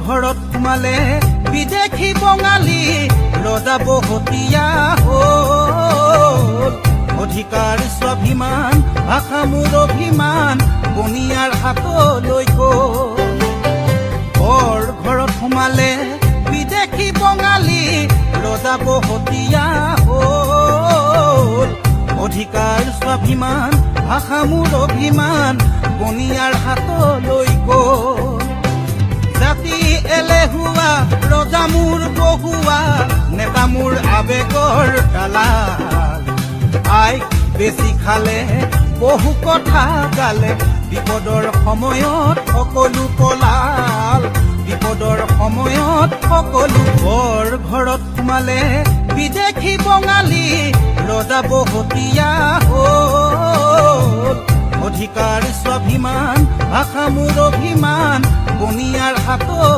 ঘৰত সোমালে বিদেশী বঙালী ৰজা বহতীয়া হ'ল অধিকাৰ স্বাভিমান ভাষা মোৰ অভিমান বনিয়াৰ হাতলৈ গ'ল বৰ ঘৰত সোমালে বিদেশী বঙালী ৰজা বহতীয়া হ'ল অধিকাৰ স্বাভিমান ভাষা মোৰ অভিমান বনিয়াৰ হাতলৈ গ'ল জাতি এলেহুৱা ৰজা মোৰ বহুৱা নেতা মোৰ আবেগৰ দালাল আইক বেছি খালে বহু কথা গালে বিপদৰ সময়ত সকলো পলাল বিপদৰ সময়ত সকলো বৰ ঘৰত সোমালে বিদেশী বঙালী ৰজা বহতীয়া হ'ল অধিকাৰ স্বাভিমান ভাষা মোৰ অভিমান বনিয়াৰ হাতলৈ